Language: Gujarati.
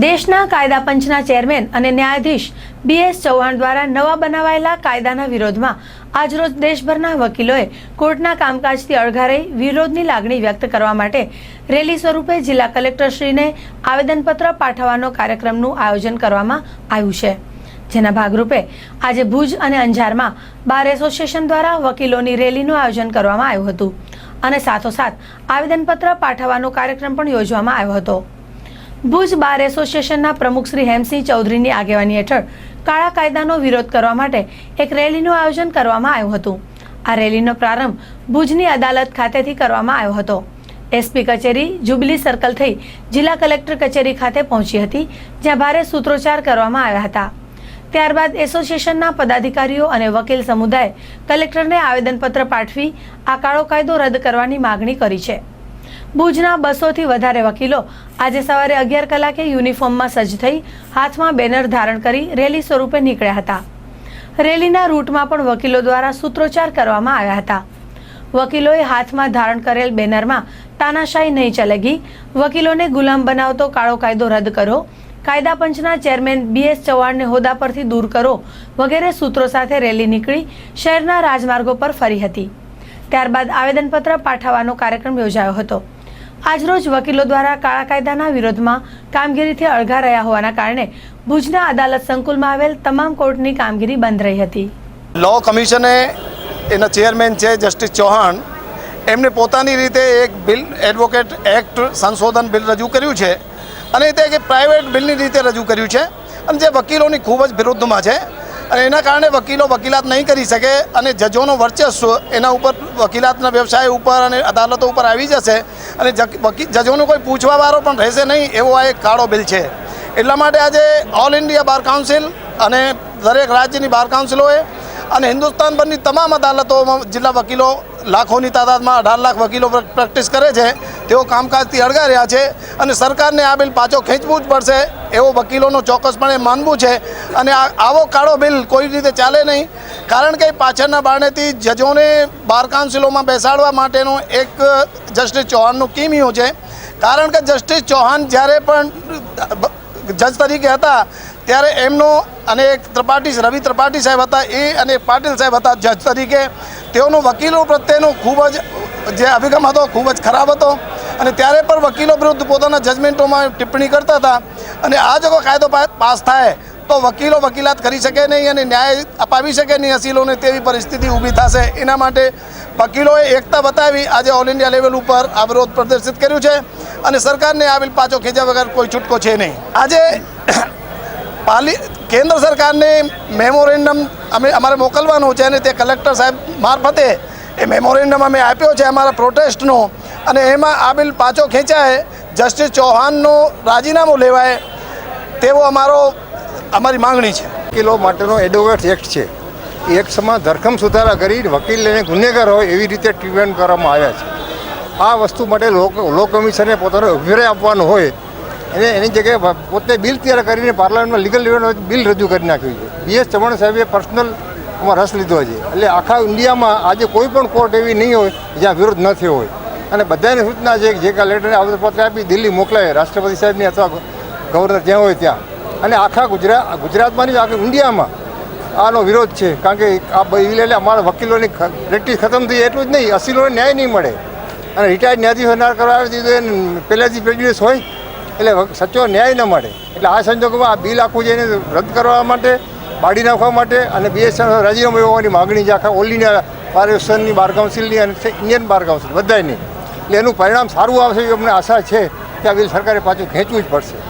દેશના કાયદા પંચના ચેરમેન અને ન્યાયાધીશ BS ચૌહાણ દ્વારા નવા બનાવાયેલા કાયદાના વિરોધમાં આજરોજ દેશભરના વકીલોએ કોર્ટના કામકાજથી અળગા રહી વિરોધની લાગણી વ્યક્ત કરવા માટે રેલી સ્વરૂપે જિલ્લા કલેક્ટરશ્રીને આવેદનપત્ર પાઠવવાનો કાર્યક્રમનું આયોજન કરવામાં આવ્યું છે, જેના ભાગરૂપે આજે ભુજ અને અંજારમાં બાર એસોસિએશન દ્વારા વકીલોની રેલીનું આયોજન કરવામાં આવ્યું હતું અને સાથોસાથ આવેદનપત્ર પાઠવવાનો કાર્યક્રમ પણ યોજવામાં આવ્યો હતો। ભુજ બાર એસોસિએશનના પ્રમુખ શ્રી હેમસિંહ ચૌધરીની આગેવાની હેઠળ કાળા કાયદાનો વિરોધ કરવા માટે એક રેલીનું આયોજન કરવામાં આવ્યું હતું। આ રેલીનો પ્રારંભ ભુજની અદાલત ખાતેથી કરવામાં આવ્યો હતો। SP કચેરી જુબલી સર્કલ થઈ જિલ્લા કલેક્ટર કચેરી ખાતે પહોંચી હતી, જ્યાં ભારે સૂત્રોચ્ચાર કરવામાં આવ્યા હતા। ત્યારબાદ એસોસિએશનના પદાધિકારીઓ અને વકીલ સમુદાય કલેક્ટરને આવેદનપત્ર પાઠવી આ કાળો કાયદો રદ કરવાની માગણી કરી છે। ભુજના 200થી વધારે વકીલો આજે સવારે 11 કલાકે યુનિફોર્મમાં સજ્જ થઈ હાથમાં બેનર ધારણ કરી રેલી સ્વરૂપે નીકળ્યા હતા। રેલીના રૂટમાં પણ વકીલો દ્વારા સૂત્રોચ્ચાર કરવામાં આવ્યા હતા। વકીલોએ હાથમાં ધારણ કરેલ બેનરમાં તાનાશાહી નહીં ચલેગી, વકીલોને ગુલામ બનાવતો કાળો કાયદો રદ કરો, કાયદા પંચના ચેરમેન BS ચૌહાણને હોદ્દા પરથી દૂર કરો વગેરે સૂત્રો સાથે રેલી નીકળી શહેરના રાજમાર્ગો પર ફરી હતી। ત્યારબાદ આવેદનપત્ર પાઠવવાનો કાર્યક્રમ યોજાયો હતો। આજરોજ વકીલો દ્વારા કાળા કાયદાના વિરોધમાં કામગીરીથી અળગા રહ્યા હોવાના કારણે ભુજના અદાલત સંકુલમાં આવેલ તમામ કોર્ટની કામગીરી બંધ રહી હતી। લો કમિશને એના ચેરમેન છે જસ્ટિસ ચૌહાણ, એમને પોતાની રીતે એક બિલ એડવોકેટ એક્ટ સંશોધન બિલ રજૂ કર્યું છે અને તે એક પ્રાઇવેટ બિલની રીતે રજૂ કર્યું છે અને જે વકીલોની ખૂબ જ વિરુદ્ધમાં છે અને એના કારણે વકીલો વકીલાત નહીં કરી શકે અને જજોનો વર્ચસ્વ એના ઉપર વકીલાતના વ્યવસાય ઉપર અને અદાલતો ઉપર આવી જશે અને જજોનો કોઈ પૂછવાવાળો પણ રહેશે નહીં, એવો આ એક કાળો બિલ છે। એટલા માટે આજે ઓલ ઇન્ડિયા બાર કાઉન્સિલ અને દરેક રાજ્યની બાર કાઉન્સિલોએ અને હિન્દુસ્તાનભરની તમામ અદાલતોમાં જિલ્લા વકીલો લાખોની તાદાદમાં 18 લાખ વકીલો પ્રેક્ટિસ કરે છે, તેઓ કામકાજથી અળગા રહ્યા છે અને સરકારને આ બિલ પાછો ખેંચવું જ પડશે એવો વકીલોનો ચોક્કસપણે માનવું છે। અને આવો કાળો બિલ કોઈ રીતે ચાલે નહીં, કારણ કે પાછળના બારણેથી જજોને બાર કાઉન્સિલોમાં બેસાડવા માટેનો એક જસ્ટિસ ચૌહાણનું કિમિયો છે। કારણ કે જસ્ટિસ ચૌહાણ જ્યારે પણ જજ તરીકે હતા ત્યારે એમનો અને એક રવિ ત્રિપાઠી સાહેબ હતા એ અને પાટીલ સાહેબ હતા જજ તરીકે, તેઓનો વકીલો પ્રત્યેનો ખૂબ જ જે અભિગમ હતો ખૂબ જ ખરાબ હતો અને ત્યારે પણ વકીલો વિરુદ્ધ પોતાના જજમેન્ટોમાં ટિપ્પણી કરતા હતા અને આ જો કાયદો પાસ થાય તો વકીલો વકીલાત કરી શકે નહીં અને ન્યાય અપાવી શકે નહીં અસીલોને, તેવી પરિસ્થિતિ ઊભી થશે। એના માટે વકીલોએ એકતા બતાવી આજે ઓલ ઇન્ડિયા લેવલ ઉપર આ વિરોધ પ્રદર્શિત કર્યું છે અને સરકારને આ બિલ પાછો ખેંચ્યા વગર કોઈ છૂટકો છે નહીં। આજે કેન્દ્ર સરકારને મેમોરેન્ડમ અમારે મોકલવાનું છે અને તે કલેક્ટર સાહેબ મારફતે એ મેમોરેન્ડમ અમે આપ્યો છે અમારા પ્રોટેસ્ટનો અને એમાં આ બિલ પાછો ખેંચાય, જસ્ટિસ ચૌહાણનો રાજીનામું લેવાય તેવો અમારી માંગણી છે। વકીલો માટેનો એડવોકેટ એક્ટ છે, એ એક્ટમાં ધરખમ સુધારા કરી વકીલને ગુનેગાર હોય એવી રીતે ટ્રીટમેન્ટ કરવામાં આવ્યા છે। આ વસ્તુ માટે લો કમિશને પોતાનો અભિપ્રાય આપવાનો હોય એને એની જગ્યાએ પોતે બિલ તૈયાર કરીને પાર્લામેન્ટમાં લીગલ લેવલ બિલ રજૂ કરી નાખ્યું છે। BS ચૌહાણ સાહેબે પર્સનલમાં રસ લીધો છે, એટલે આખા ઇન્ડિયામાં આજે કોઈ પણ કોર્ટ એવી નહીં હોય જ્યાં વિરોધ ન થયો હોય અને બધાની સૂચના છે કે જે કલેક્ટરને આવેદનપત્ર આપી દિલ્હી મોકલાય રાષ્ટ્રપતિ સાહેબની અથવા ગવર્નર જ્યાં હોય ત્યાં, અને આખા ગુજરાતમાં નહીં આખા ઇન્ડિયામાં આનો વિરોધ છે। કારણ કે આ બિલ એટલે અમારા વકીલોની પ્રેક્ટિસ ખતમ થઈ એટલું જ નહીં, અસીલોને ન્યાય નહીં મળે અને રિટાયર્ડ ન્યાયાધીશો ના કરવા આવી દીધું એને પહેલાંથી પ્રેજ્યુડિસ હોય એટલે સચ્ચો ન્યાય ન મળે। એટલે આ સંજોગોમાં આ બિલ આખું છે એને રદ કરવા માટે, બાળી નાખવા માટે અને BS રાજીનામું લેવાની માગણી છે આખા ઓલ ઇન્ડિયા બાર એસોસિએશનની, બાર કાઉન્સિલની અને ઇન્ડિયન બાર કાઉન્સિલ બધાની। એટલે એનું પરિણામ સારું આવશે એવી અમને આશા છે કે આ બિલ સરકારે પાછું ખેંચવું જ પડશે।